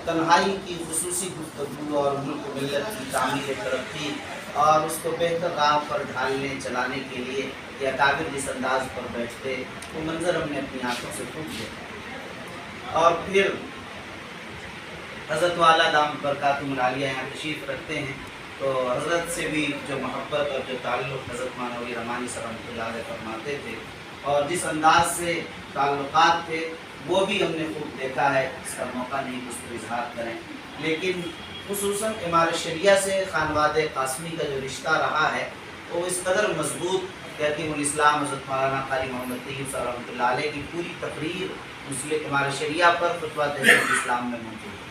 تنہائی کی خصوصی گفتگو اور ملک و ملت کی تعمیر ترقی اور اس کو بہتر راہ پر ڈھالنے چلانے کے لیے یہ اکابر جس انداز پر بیٹھتے وہ منظر ہم نے اپنی آنکھوں سے خوب دیکھا۔ اور پھر حضرت والا دام برکاتہم العالیہ یہاں تشریف رکھتے ہیں تو حضرت سے بھی جو محبت اور جو تعلق حضرت مانوی رحمانی صاحب رحمۃ اللہ علیہ فرماتے تھے اور جس انداز سے تعلقات تھے وہ بھی ہم نے خوب دیکھا ہے۔ اس کا موقع نہیں اس پر اظہار کریں، لیکن خصوصاً امارت شریعہ سے خانواد قاسمی کا جو رشتہ رہا ہے وہ اس قدر مضبوط کہ حکیم الاسلام حضرت مولانا قاری محمد طیب صاحب رحمۃ اللہ علیہ کی پوری تقریر مسلم امارت شریعہ پر فتویٰ تحریک اسلام میں موجود ہے۔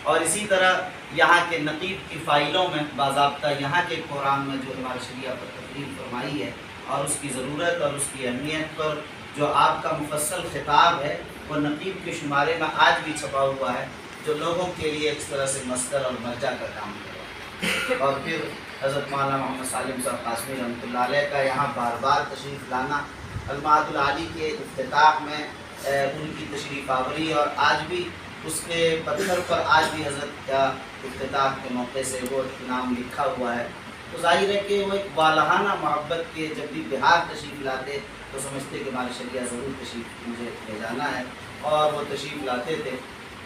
اور اسی طرح یہاں کے نقیب کی فائلوں میں باضابطہ یہاں کے قرآن میں جو امارت شریعہ پر تقریر فرمائی ہے اور اس کی ضرورت اور اس کی اہمیت پر جو آپ کا مفصل خطاب ہے وہ نقیب کے شمارے میں آج بھی چھپا ہوا ہے، جو لوگوں کے لیے اس طرح سے مصدر اور مرجع کا کام کرے۔ اور پھر حضرت مولانا محمد سالم صاحب قاسمی رحمۃ اللہ علیہ کا یہاں بار بار تشریف لانا، المعاد العالی کے افتتاح میں ان کی تشریف آوری، اور آج بھی اس کے پتھر پر آج بھی حضرت کا افتتاح کے موقع سے وہ نام لکھا ہوا ہے۔ تو ظاہر ہے کہ وہ ایک والہانہ محبت کے جب بھی بہار تشریف لاتے تو سمجھتے کہ ہمارے شریعہ ضرور تشریف مجھے لے جانا ہے، اور وہ تشریف لاتے تھے۔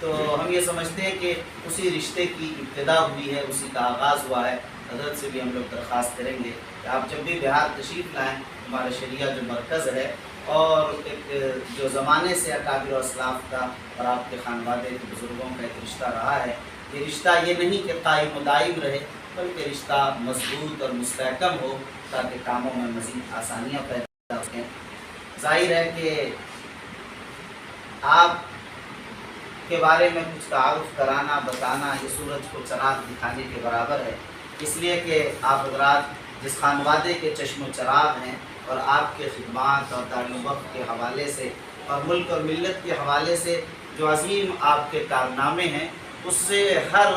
تو ہم یہ سمجھتے ہیں کہ اسی رشتے کی ابتدا ہوئی ہے، اسی کا آغاز ہوا ہے۔ حضرت سے بھی ہم لوگ درخواست کریں گے کہ آپ جب بھی بہار تشریف لائیں، ہمارا شریعہ جو مرکز ہے اور ایک جو زمانے سے اکابر و اسلاف کا اور آپ کے خانوادے کے بزرگوں کا ایک رشتہ رہا ہے، یہ رشتہ یہ نہیں کہ قائم و دائم رہے بلکہ رشتہ مضبوط اور مستحکم ہو تاکہ کاموں میں مزید آسانیاں پیدا ہو سکیں۔ ظاہر ہے کہ آپ کے بارے میں کچھ تعارف کرانا بتانا یہ سورج کو چراغ دکھانے کے برابر ہے، اس لیے کہ آپ حضرات جس خانوادے کے چشم و چراغ ہیں اور آپ کے خدمات اور تعلیم وقت کے حوالے سے اور ملک اور ملت کے حوالے سے جو عظیم آپ کے کارنامے ہیں، اس سے ہر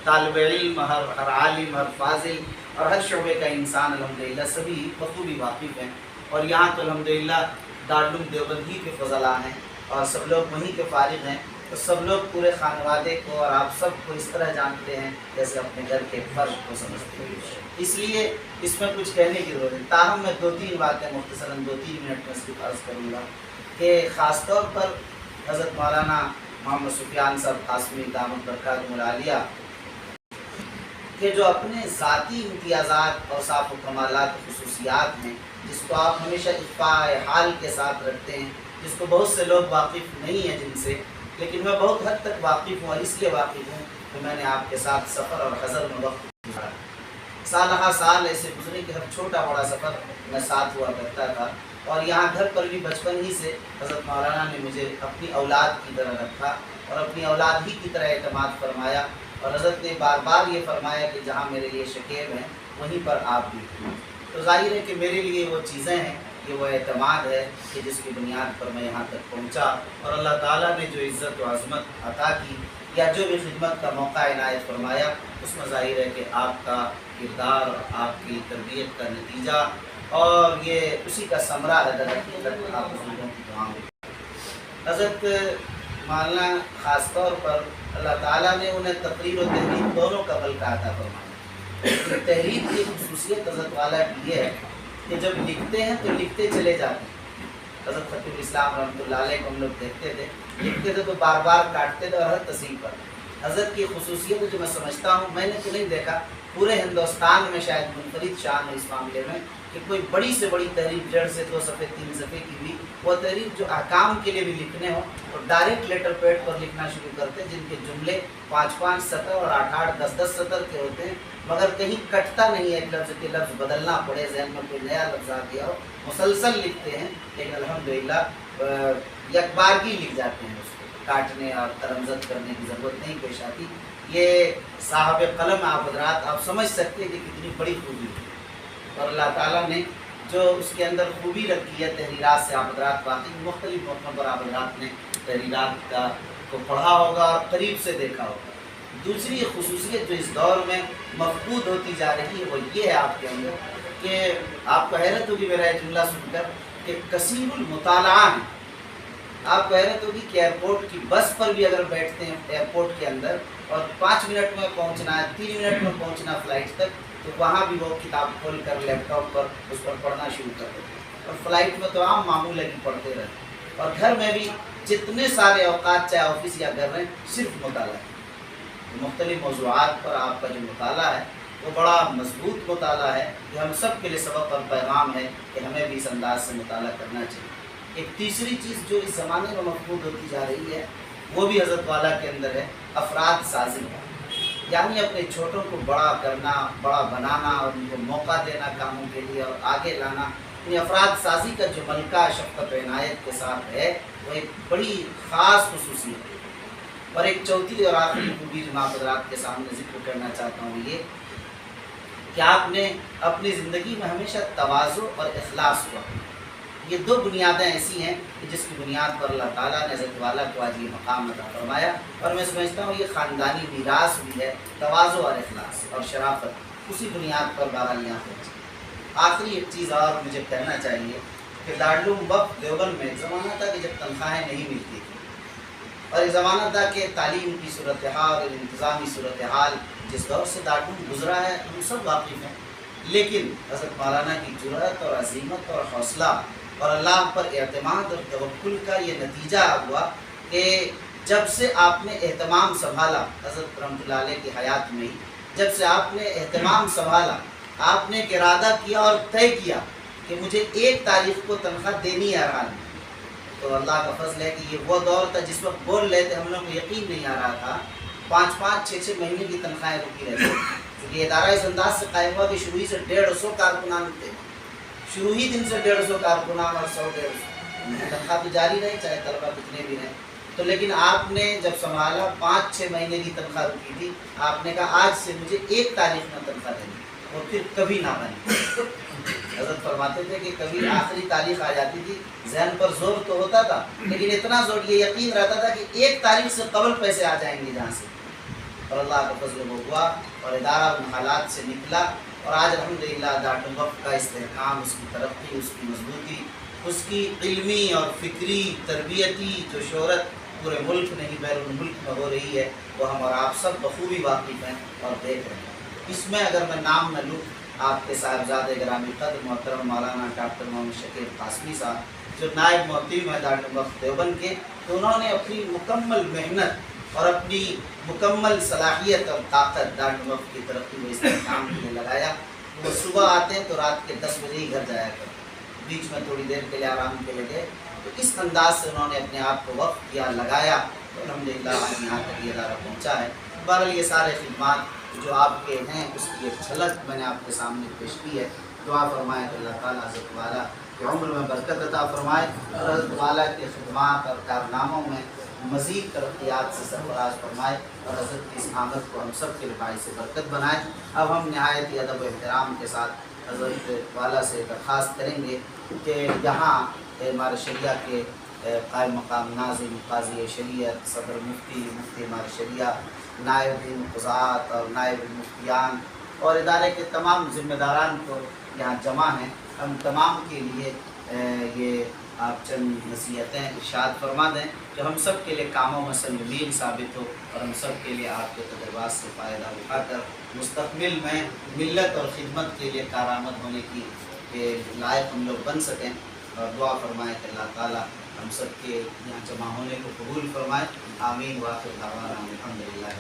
طالب علم، ہر عالم، ہر فاضل اور ہر شعبے کا انسان الحمدللہ سبھی بخوبی واقف ہیں۔ اور یہاں تو الحمدللہ دارالعلوم دیوبند ہی کے فضلاء ہیں اور سب لوگ وہیں کے فارغ ہیں، تو سب لوگ پورے خانوادے کو اور آپ سب کو اس طرح جانتے ہیں جیسے اپنے گھر کے فرد کو سمجھتے ہیں، اس لیے اس میں کچھ کہنے کی ضرورت ہے۔ تاہم میں 2-3 باتیں مختصراً 2-3 منٹ میں صرف عرض کروں گا کہ خاص طور پر حضرت مولانا محمد سفیان صاحب قاسمی دامت برکاتہم العالیہ کہ جو اپنے ذاتی امتیازات اور اوصاف و کمالات و خصوصیات ہیں، جس کو آپ ہمیشہ اخفاء حال کے ساتھ رکھتے ہیں، جس کو بہت سے لوگ واقف نہیں ہیں جن سے، لیکن میں بہت حد تک واقف ہوں، اور اس لیے واقف ہوں کہ میں نے آپ کے ساتھ سفر اور حضر میں وقت گزارا، سالہ سال ایسے گزرے کہ ہر چھوٹا بڑا سفر میں ساتھ ہوا کرتا تھا، اور یہاں گھر پر بھی بچپن ہی سے حضرت مولانا نے مجھے اپنی اولاد کی طرح رکھا اور اپنی اولاد ہی کی طرح اعتماد فرمایا، اور حضرت نے بار بار یہ فرمایا کہ جہاں میرے لیے شکیب ہیں وہیں پر آپ بھی ہیں۔ تو ظاہر ہے کہ میرے لیے وہ چیزیں ہیں، یہ وہ اعتماد ہے کہ جس کی بنیاد پر میں یہاں تک پہنچا، اور اللہ تعالیٰ نے جو عزت و عظمت عطا کی یا جو بھی خدمت کا موقع عنایت فرمایا، اس میں ظاہر ہے کہ آپ کا کردار اور آپ کی تربیت کا نتیجہ اور یہ اسی کا ثمرہ ہے در حقیقت آپ بزرگوں کی دعاؤں میں۔ حضرت مولانا خاص طور پر اللہ تعالیٰ نے انہیں تقریر و تحریر دونوں کا بلکہ عطا فرمایا۔ تحریر کی خصوصیت حضرت والا کی یہ ہے کہ جب لکھتے ہیں تو لکھتے چلے جاتے ہیں۔ حضرت خطیب الاسلام رحمۃ اللہ علیہ کو ہم لوگ دیکھتے تھے، لکھتے تھے تو بار بار کاٹتے تھے اور ہر تصحیح پر۔ حضرت کی خصوصیت جو میں سمجھتا ہوں، میں نے تو نہیں دیکھا، پورے ہندوستان میں شاید منفرد شان ہے اس معاملے میں کہ کوئی بڑی سے بڑی تحریر 1.5 سے 2 صفحے 3 صفحے کی بھی وہ تحریر جو احکام کے لیے بھی لکھنے ہوں اور ڈائریکٹ لیٹر پیڈ پر لکھنا شروع کرتے ہیں، جن کے جملے 5-5 سطر اور 8-8 10-10 سطر کے ہوتے ہیں، مگر کہیں کٹتا نہیں ہے ایک لفظ کے لفظ بدلنا پڑے، ذہن میں کوئی نیا لفظ آ گیا ہو، مسلسل لکھتے ہیں، لیکن الحمدللہ یکبارگی لکھ جاتے ہیں، اس کو کاٹنے اور ترمزت کرنے کی ضرورت نہیں پیش آتی۔ یہ صاحب قلم آپ حضرات آپ سمجھ سکتے ہیں کہ کتنی بڑی خوبی ہے، اور اللہ تعالیٰ نے جو اس کے اندر خوبی رکھی ہے تحریرات سے آپ حضرات واقعی مختلف موقعوں پر آپ حضرات نے تحریرات کا کو پڑھا ہوگا اور قریب سے دیکھا ہوگا۔ دوسری خصوصیت جو اس دور میں مفقود ہوتی جا رہی ہے وہ یہ ہے آپ کے اندر کہ آپ کو حیرت ہوگی میرا یہ جملہ سن کر کہ کثیر المطالعہ ہیں آپ کہہ رہے تو بھی کہ ایئرپورٹ کی بس پر بھی اگر بیٹھتے ہیں ایئرپورٹ کے اندر اور 5 منٹ میں پہنچنا ہے، 3 منٹ میں پہنچنا فلائٹ تک، تو وہاں بھی وہ کتاب کھول کر لیپ ٹاپ پر اس پر پڑھنا شروع کر دیتے ہیں، اور فلائٹ میں تو عام معمول ہے کہ پڑھتے رہتے، اور گھر میں بھی جتنے سارے اوقات چاہے آفس یا گھر میں صرف مطالعہ ہے۔ مختلف موضوعات پر آپ کا جو مطالعہ ہے وہ بڑا مضبوط مطالعہ ہے، کہ ہم سب کے لیے سبق اور پیغام ہے کہ ہمیں بھی اس انداز سے مطالعہ کرنا چاہیے۔ ایک تیسری چیز جو اس زمانے میں مفقود ہوتی جا رہی ہے وہ بھی حضرت والا کے اندر ہے، افراد سازی، یعنی اپنے چھوٹوں کو بڑا کرنا، بڑا بنانا اور ان کو موقع دینا کاموں کے لیے اور آگے لانا۔ یعنی افراد سازی کا جو ملکہ شفقت و عنایت کے ساتھ ہے وہ ایک بڑی خاص خصوصیت ہے۔ اور ایک چوتھی اور آخری خوبی جو میں حضرات کے سامنے ذکر کرنا چاہتا ہوں یہ کہ آپ نے اپنی زندگی میں ہمیشہ تواضع اور اخلاص ہوا۔ یہ دو بنیادیں ایسی ہیں کہ جس کی بنیاد پر اللہ تعالیٰ نے حضرت والا کو آج یہ مقام عطا فرمایا، اور میں سمجھتا ہوں یہ خاندانی میراث بھی ہے، تواضع اور اخلاص اور شرافت، اسی بنیاد پر بہرحال یہاں پہنچے۔ آخری ایک چیز اور مجھے کہنا چاہیے کہ دارالعلوم وقت دیوبند میں ایک زمانہ تھا کہ جب تنخواہیں نہیں ملتی تھیں، اور ایک زمانہ تھا کہ تعلیم کی صورتحال اور انتظامی صورتحال جس دور سے دارالعلوم گزرا ہے ہم سب واقف ہیں، لیکن حضرت مولانا کی جرأت اور عزیمت اور حوصلہ اور اللہ پر اعتماد اور توکل کا یہ نتیجہ ہوا کہ جب سے آپ نے اہتمام سنبھالا، حضرت رحمۃ اللہ علیہ کی حیات میں ہی جب سے آپ نے اہتمام سنبھالا، آپ نے ایک ارادہ کیا اور طے کیا کہ مجھے 1 تاریخ کو تنخواہ دینی ہے ہر حال میں، تو اللہ کا فضل ہے کہ یہ وہ دور تھا جس وقت بول رہے تھے ہم لوگوں کو یقین نہیں آ رہا تھا، 5-5 6-6 مہینے کی تنخواہیں رکی رہتی، کیونکہ یہ ادارہ اس انداز سے قائم ہوا کہ شروع ہی سے 150 کارکنان تھے، شروع ہی دن سے 150 کارکنان اور 100-150 تنخواہ تو جاری رہی چاہے طلبہ کتنے بھی رہیں، تو لیکن آپ نے جب سنبھالا 5-6 مہینے کی تنخواہ رکی تھی، آپ نے کہا آج سے مجھے 1 تاریخ میں تنخواہ دینی، اور پھر کبھی نہ بنی۔ حضرت فرماتے تھے کہ کبھی آخری تاریخ آ جاتی تھی، ذہن پر زور تو ہوتا تھا لیکن اتنا زور یہ یقین رہتا تھا کہ 1 تاریخ سے قبل پیسے آ جائیں گے جہاں سے، اور اللہ کا فضل وہ ہوا اور ادارہ ان حالات سے نکلا، اور آج الحمدللہ دارالعلوم وقف کا استحکام، اس کی ترقی، اس کی مضبوطی، اس کی علمی اور فکری تربیتی جو شہرت پورے ملک نہیں بیرون ملک میں ہو رہی ہے وہ ہم اور آپ سب بخوبی واقف ہیں اور دیکھ رہے ہیں۔ اس میں اگر میں نام نہ لوں آپ کے صاحبزادے گرامی قدر محترم مولانا ڈاکٹر محمد شکیل قاسمی صاحب جو نائب محتم ہے دارالعلوم وقف دیوبند کے، تو انہوں نے اپنی مکمل محنت اور اپنی مکمل صلاحیت اور طاقت دارالعلوم وقف کی ترقی و استحکام کے لیے لگایا۔ وہ صبح آتے ہیں تو رات کے 10 بجے ہی گھر جایا کرتے، بیچ میں تھوڑی دیر کے لیے آرام کے لیے گئے، تو اس انداز سے انہوں نے اپنے آپ کو وقف کیا، لگایا، تو الحمدللہ آج یہاں تک یہ ادارہ پہنچا ہے۔ بہرحال یہ سارے خدمات جو آپ کے ہیں اس کی ایک جھلک میں نے آپ کے سامنے پیش کی ہے۔ دعا فرمائے کہ اللہ تعالیٰ حضرت والا کی عمر میں برکت عطا فرمائے، اور حضرت والا کے خدمات اور کارناموں میں مزید ترقیات سے سرفراز فرمائے، اور حضرت کی اس آمد کو ہم سب کے باعث سے برکت بنائے۔ اب ہم نہایت ہی ادب و احترام کے ساتھ حضرت والا سے درخواست کریں گے کہ یہاں ہمارے شریعہ کے قائم مقام ناظم قاضی شریعت، صدر مفتی، مفتی ہمارے شریعہ، نائب قضات اور نائب مفتیان اور ادارے کے تمام ذمہ داران کو یہاں جمع ہیں، ہم تمام کے لیے یہ آپ چند نصیحتیں ارشاد فرما دیں جو ہم سب کے لیے کاموں میں سنگین ثابت ہو، اور ہم سب کے لیے آپ کے تجربات سے فائدہ اٹھا کر مستقبل میں ملت اور خدمت کے لیے کارآمد ہونے کی لائق ہم لوگ بن سکیں، اور دعا فرمائے کہ اللہ تعالیٰ ہم سب کے یہاں جمع ہونے کو قبول فرمائے۔ آمین۔ وآخر دعوانا الحمدللہ۔